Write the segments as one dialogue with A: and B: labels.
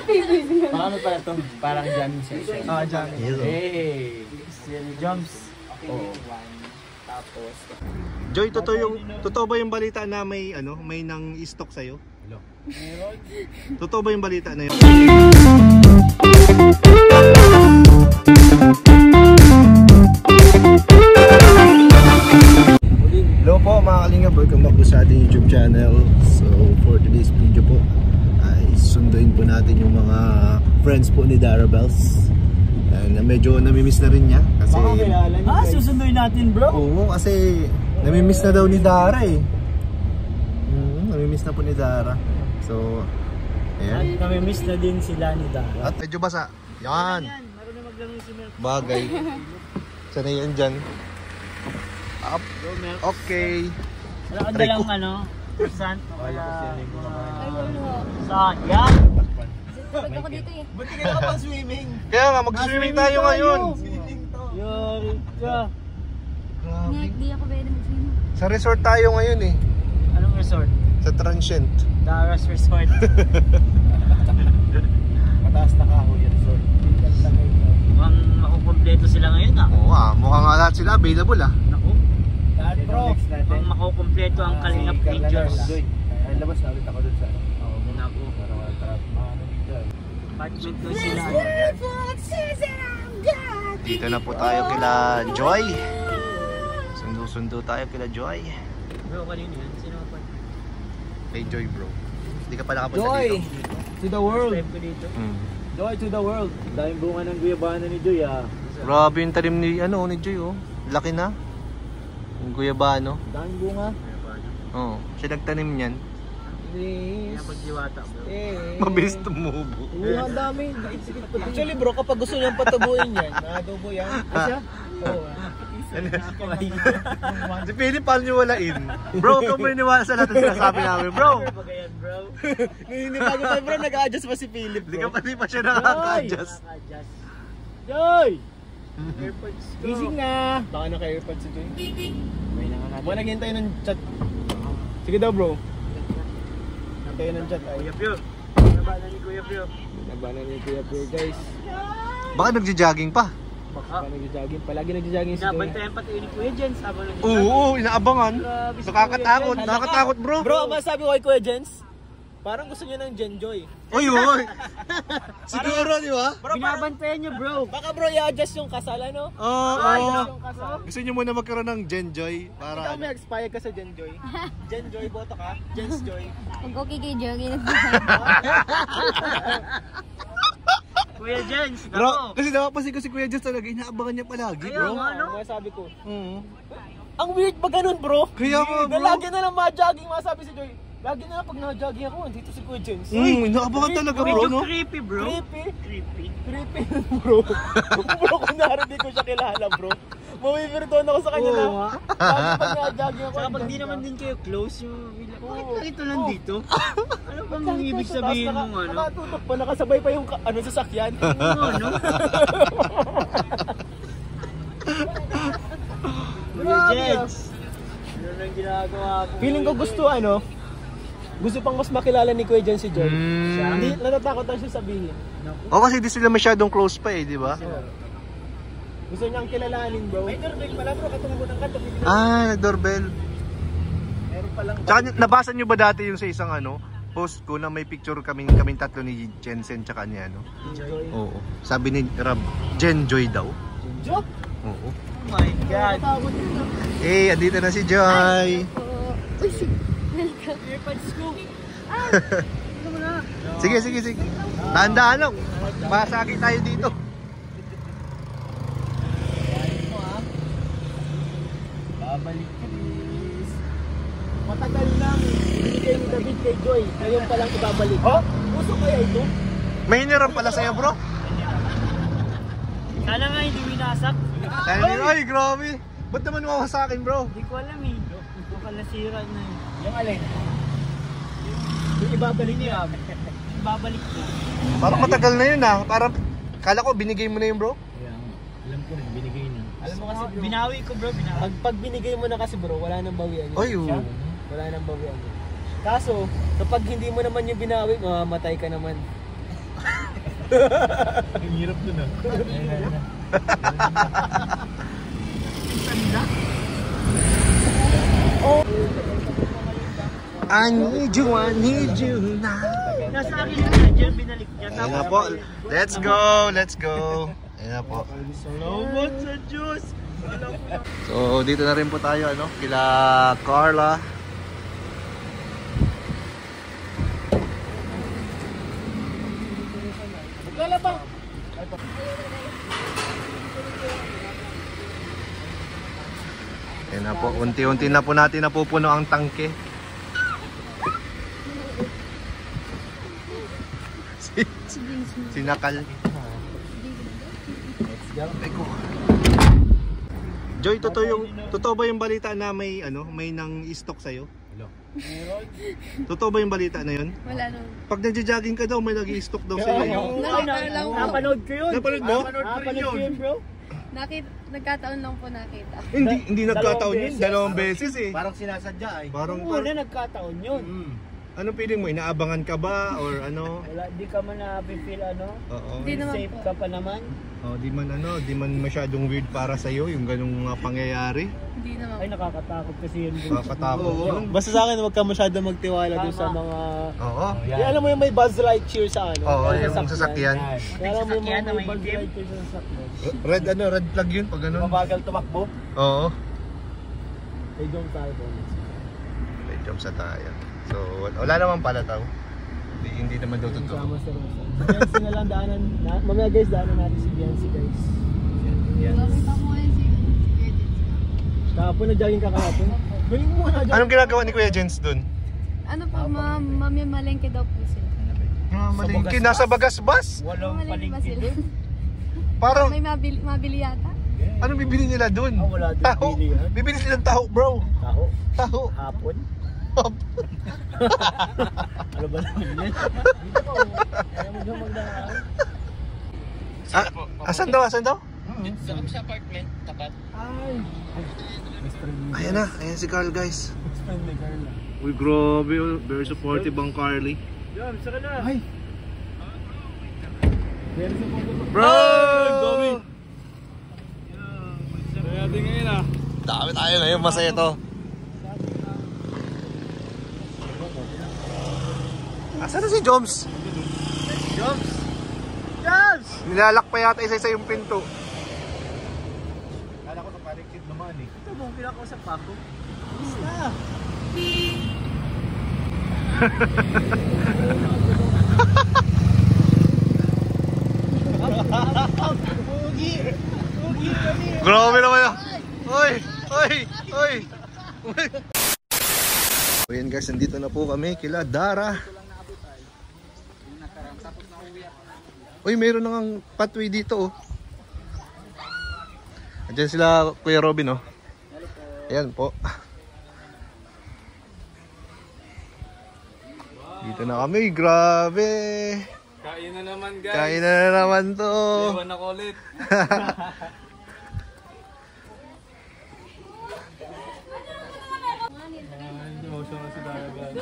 A: Ano pala ito? Parang jamming session.
B: Jamming.
A: Hey! Jumps.
B: Tapos Joy, totoo ba yung balita na may nang stock sa'yo?
A: Meron.
B: Totoo ba yung balita na yun? Hello po mga kalingap, welcome back po sa ating YouTube channel. So for today's video po ay sunduin po natin yung mga friends po ni Dara Bells. And medyo namimiss na rin niya kasi
A: Susunduin natin, bro.
B: oo, kasi namimiss na daw ni Dara eh. Namimiss na po ni Dara. So ayan.
A: Namimiss na din sila ni Dara.
B: At medyo basa. Yan.
A: Marunong maglaro si Mel.
B: Bagay. Sana yan dyan. Up. Okay.
A: Wala ka dalang percent o kaya saan? Yan.
C: Pag ako dito eh.
A: Ba't di ka nakapang-swimming?
B: Kaya nga, mag-swimming tayo ngayon.
A: Yari ka.
C: Hindi ako pwede mag-swimming.
B: Sa resort tayo ngayon eh.
A: Anong resort?
B: Sa Transient.
A: Dara's Resort. Mataas na kahoy yung resort. Mukhang makukompleto sila ngayon ah.
B: Oo mukhang nga lahat sila available ah.
A: Naku. Lahat bro. Mukhang makukompleto ang Kalingap Rangers.
D: Ay, labas na ulit ako dun sa
A: Oo, naku. Budget ko sila.
B: Dito na po tayo kila Joy. Sundo-sundo tayo kila Joy.
A: Bro, kanino yan? Sino pa?
B: Kay Joy bro. Hindi ka pa nakapunta
D: Joy
B: dito.
D: to the world.
A: Subscribe ko dito.
D: Joy to the world. Daming bunga ng guyabana ni Joy ah.
B: Grabe yung talim ni ni Joy oh. Laki na. Yung guyabano.
D: Daming bunga.
B: Oo, siya nagtanim niyan.
A: Kaya pagdiwata bro.
B: Mabilis tumubo.
D: Ang dami. Actually bro, kapag gusto niyang patubuin yan, naadobo yan. Asya? Oo.
B: Si Philip, paano nyo walain? Bro, kung may niwala sa lahat ng sinasabi namin, bro.
A: Bagayan bro.
D: Hindi bago pa bro, nag-a-adjust pa si Philip
B: Hindi
D: bro.
B: ka pa siya nakaka-adjust.
D: Joy!
A: Airpods ko.
D: Gising na! Baka naka-airpods si Joy.
A: May na nga natin.
D: Buwan naghihintay ng chat. Sige daw bro. Hintayin ng chat ay.
A: Kuya Pio. Nabana ni Kuya Pio.
D: Nabana ni Kuya Pio guys.
B: Baka nagja-jogging pa.
D: Baka nagja-jogging. Palagi nagja-jogging si Joy.
A: Nabantayan pati ni Kuya Jens habang nag-jogging.
B: Oo, inaabangan.
A: Grabe si
B: Nakakatakot,
A: Kuya Jens.
B: nakakatakot bro.
D: Bro, ang masabi ko kay Kuya Jens, parang gusto niya ng Genjoy.
B: Uy, uy. Siguro, di ba?
A: Binabantayan niyo bro.
D: Baka bro, i-adjust yung kasal ano?
B: Oo.
D: Yung kasal.
B: Gusto niyo muna magkaroon ng Genjoy
D: Ikaw
B: para
D: may expire ka sa Genjoy. Genjoy, boto ka? Jens Joy.
C: Pag okay kay Jogi,
A: Kuya Jens,
B: Bro,
A: ako.
B: kasi napapansin ko si Kuya Jens talaga, inaabangan niya palagi,
A: Kaya
B: bro.
A: nga, no?
D: Masabi ko.
B: Oo.
D: Ang weird ba ganun bro?
B: Kaya nga, bro.
D: Lagi na lang ma-jogging, masabi si Joy. Lagi na lang pag na-jogging ako, dito si Kuya Jens.
B: Inaabangan talaga, bro,
A: Medyo
B: no?
A: creepy bro.
D: Creepy bro. Bro, kung di ko siya kilala bro. Mawibirtuan ako sa kanya na.
A: Oo,
D: Lagi pag na-jogging ako.
A: Saka pag di naman din kayo close yung bakit ito lang dito? Ano bang ibig sabihin mong ano?
D: Nakatutok pa, nakasabay pa yung sasakyan.
A: Ano? Kuya Jens. Ano nang ginagawa ko?
D: Feeling ko gusto pang mas makilala ni Kuya Jens si Joy. Hindi, natatakot lang siya sabihin.
B: O kasi di sila masyadong close pa eh, di ba?
D: Gusto niyang kilalanin bro. May doorbell pala bro, katungo ng kanto.
B: Nag-doorbell.
D: Meron palang.
B: Tsaka nabasa nyo ba dati yung sa isang post ko na may picture kaming tatlo ni Jensen tsaka niya
D: Joy.
B: Oo. Sabi ni Rob, Genjoy daw.
D: Joke?
B: Oo.
A: Oh my God.
B: Andito na si Joy.
C: Uy, welcome.
A: Airpods ko.
B: Sige. Tandaan lang. Masakit tayo dito.
D: Babalik Chris. Matagal nang binigay ni David kay Joy. Ngayon pa lang ibabalik. Oh? Puso kaya ito?
B: May hiniram pala sa'yo bro.
A: Sana nga hindi winasak.
B: Ay, grabe. Ba't naman mawa sa akin bro?
A: Hindi ko alam eh. Baka nasira na eh.
D: Yung alin? Yung ibabalik niya.
A: Ibabalik ko.
B: Parang matagal na yun Parang, kala ko binigay mo na yun bro.
D: Alam ko rin, binigay na. Alam mo kasi bro.
A: Binawi ko bro, binawi.
D: Pag binigay mo na kasi bro, wala nang bawian yun.
B: Ay, oo.
D: Wala nang bawian yun. Kaso, kapag hindi mo naman yung binawi, mamamatay ka naman. Ang hirap dun ah.
B: I need you na.
A: Nasa akin yung dyan, binalik niya.
B: Ayan na po. Let's go. Ayan na po.
A: Salamat sa Diyos.
B: So, dito na rin po tayo, ano, kila Carla.
D: Lalabang.
B: Ayan na po. Unti-unti na po natin napupuno ang tangke. Sinakal. Joy, totoo ba yung balita na may may nang stock sa'yo? Totoo ba yung balita na yun?
C: Wala nung.
B: Pag nagja-jogging ka daw, may nag-i-stock daw sa'yo.
A: Napanood ko yun.
B: Napanood mo?
A: Napanood ko yun, bro.
C: Nagkataon lang po nakita.
B: Hindi nagkataon yun. Dalawang beses eh.
A: Parang sinasadya eh.
B: Parang
A: nagkataon yun.
B: anong feeling mo? Inaabangan ka ba? Or ano?
A: Wala, di ka man na-feel
B: Oo.
C: Di naman
A: safe
C: po.
A: ka pa naman.
B: Oh, di man masyadong weird para sa iyo yung ganung mga pangyayari.
C: Hindi naman
A: Ay,
C: po.
A: nakakatakot kasi yun.
B: Nakakatakot yun.
D: Basta sa akin, huwag ka masyado magtiwala dun sa mga...
B: Oo.
D: Alam mo yung may Buzz Lightyear sa ano?
B: Oo,
D: sa
B: yung sasakyan.
D: Alam mo yung
A: Sasakyan na
D: may
A: may
D: Buzz
A: itim.
D: Lightyear sa sasakyan.
B: Red flag yun pag ganun.
D: Mabagal tumakbo.
B: Oo.
D: They don't tayo po.
B: May jump sa tayo. So, wala naman pala tao. Hindi naman daw totoo.
D: Sama sa Rosa. Si Biancy na lang daanan. Mamaya guys, daanan natin si Biancy guys.
C: Nakita mo yun si Edith.
D: Kahapon nag-jogging ka kahapon. Galing mo na dyan.
B: Anong ginagawa ni Kuya Jens dun?
C: Ano po, mamimalengke daw po sila.
B: Malingki, nasa Bagasbas?
A: Walang
C: Mamalengke ba
A: palingki
C: sila?
A: doon.
B: Parang,
C: May mabili yata.
B: anong bibili nila dun?
D: Wala din
B: Taho.
D: bilihan.
B: Bibili silang taho, bro.
D: Taho.
B: Taho.
D: Hapon. Ano ba naman yan? Dito po. Ayaw mo dyan magdaan.
B: Asan daw?
A: Sa apartment, tapat.
D: Ay. Best friend ni
B: Ayan na, ayan si Carl guys.
D: Best friend ni Carla.
B: Uy, grabe, very supportive ang Carly.
A: Yan, saka na.
D: Ay. Very supportive.
B: Bro!
D: Dami. Kaya natin ngayon ah.
B: Dami tayo ngayon, masaya to. Asan na si Joms?
A: Jobs! Jobs!
B: Nilalak pa yata isa-isa yung pinto.
D: Kala ko sa parang kid naman eh.
A: Ito mo, pinakausap pa ako.
D: Basta.
A: Pugi! Pugi kami!
B: Grabe naman yun. Oy! Ayan guys, nandito na po kami kila Dara. Uy, mayroon nang pathway dito oh. Andiyan sila Kuya Robin oh. Ayan po. Dito na kami, grabe.
D: Kain na naman guys.
B: Kain na naman to.
D: Iwan ako ulit. Emotional si Dara guys.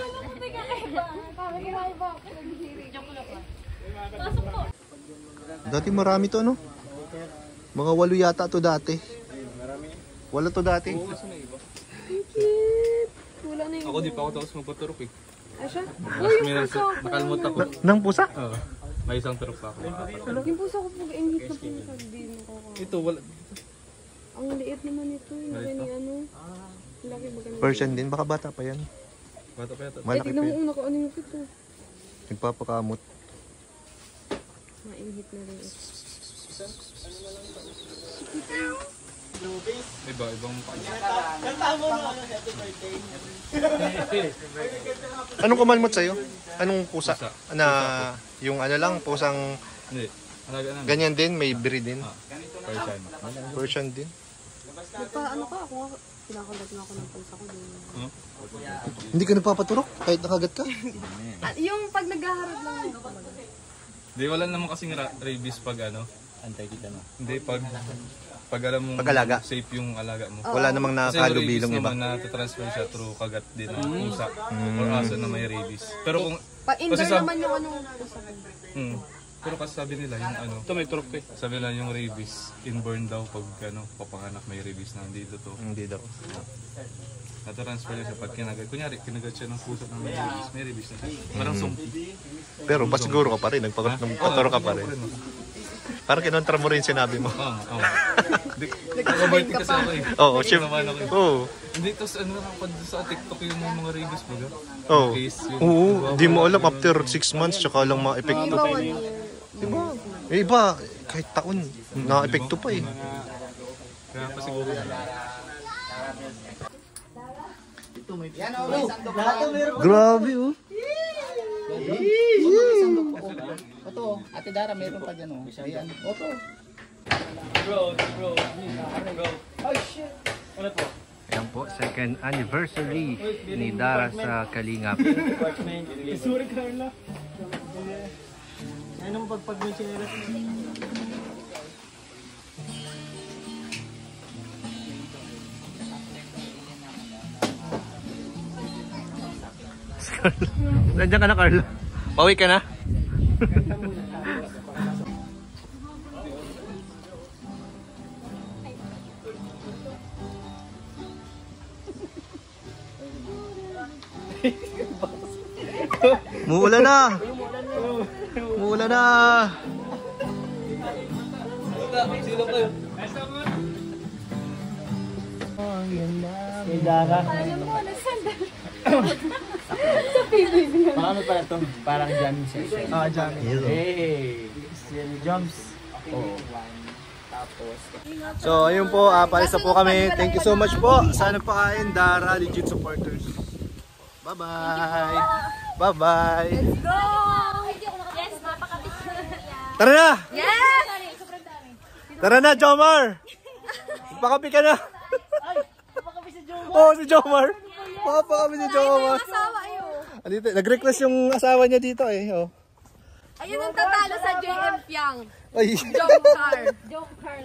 B: Dati marami to no? Mga 8 yata to dati. Wala to dati.
C: Wala na yung...
E: Ako di pa ako tapos magpaturok eh.
C: Asya? Uy, yung puso ko.
E: Nakalmot ako.
B: Nang pusa?
E: Oo. May isang turok pa ako.
C: Yung puso ko po, ingit na po yung sabihin ko.
E: Ito, wala.
C: Ang liit naman ito. Yung laki ni ano. Laki ba ganun?
B: Persian din, baka bata pa yan.
E: Bata pa yata.
C: Eh,
B: Malaki
C: tignan
B: pa
C: mo
B: yan.
C: una ko ano yung ito.
B: Nagpapakamot.
C: Mainhit na rin ito.
E: Ibang
A: Kanta mo na ano, happy birthday.
B: Anong kumalmot sa'yo? Anong pusa?
E: Pusa.
B: Na yung ano lang, pusang
E: Hindi. Alaga namin.
B: ganyan din, may breed din.
E: Persian.
B: Persian din.
C: Ano ka? Ako nga, pinakalat na ako ng pulsa ko din.
B: Hindi ka nagpapaturok kahit nakagat ka?
C: Yung pag naghaharap lang ako.
E: Hindi, wala naman kasing rabies pag ano.
A: Antay kita na.
E: Hindi, pag alam mo
B: Pag-alaga.
E: safe yung alaga mo.
B: Wala namang
E: Kasi yung
B: nakalubilong
E: rabies
B: iba.
E: naman na-transfer siya through kagat din ng pusa or aso na may rabies. Pero kung
C: Pag indoor
E: Kasi
C: naman yung anong pusa ko.
E: Pero kasi sabi nila yung ano, ito may truck eh. Sabi nila yung rabies, inborn daw pag ano, papanganak may rabies na dito to.
B: Hindi daw.
E: Nata-transfer niya sa pag kinagat. Kunyari, kinagat siya ng puso ng may rabies na siya. Parang sumpi.
B: Pero ba siguro ka pa rin, nagpaturo ka pa rin. Parang kinontra mo rin sinabi mo.
E: Oo. Nag-overtake kasi ako eh.
B: Oo, chip. Oo.
E: Hindi, tapos ano nakapad sa TikTok yung mga rabies baga.
B: Oo.
E: Case yung...
B: Oo, di mo alam after 6 months tsaka lang ma-epekto.
C: Iba 1 year.
B: Eh iba, kahit taon, na-epekto pa eh.
E: Kaya pa siguro.
B: Grabe oh.
D: Oto, Ate Dara, meron pa dyan oh. Ayan, Oto.
B: Yan po, second anniversary ni Dara sa Kalingap.
A: Sorry, Carla. Ano mo pagpag-mention nila?
B: Nandiyan ka na, Carla. Pauwi ka na? Muulan na! Muulan na!
A: Kay Dara.
C: Alam mo, nagsandal. Sa PBB na.
D: Ano pala to? Parang jamming session.
A: Ah, Johnny.
D: Hey!
A: Jumps.
D: Oh.
B: So ayun po, palis na po kami. Thank you so much po sa nagpakain, Dara Legit supporters. Bye-bye! Bye-bye!
C: Let's go! Yes, mapakapit ko na yan.
B: Tara na!
C: Yes!
B: Tara na, Jomar! Magpakapi ka na! Oo, si Jomar! Magpakapi si Jomar!
C: Asawa ayo.
B: Andito, nag-request yung asawa niya dito eh. Oh.
C: Ayun ang tatalo sa JM Piang.
B: Ay!
C: Joke car. Joke car.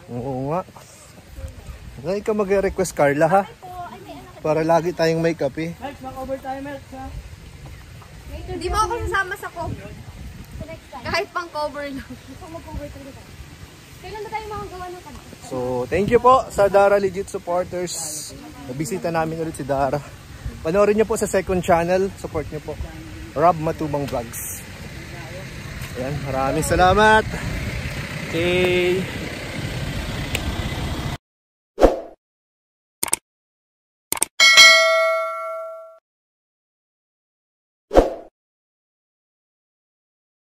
B: Oo nga. Ngayon ka mag-request, Carla, ha? Para lagi tayong may kape.
A: Max, mag-overtime, Max, ha?
C: Hindi mo ako sasama sa cover. Kahit pang cover lang. Kailan ba tayo makagawa ng kanta?
B: So, thank you po sa Dara Legit supporters. Nabisita namin ulit si Dara. Panoorin niyo po sa second channel. Support niyo po. Rob Matubang Vlogs. Ayan, maraming salamat. Okay.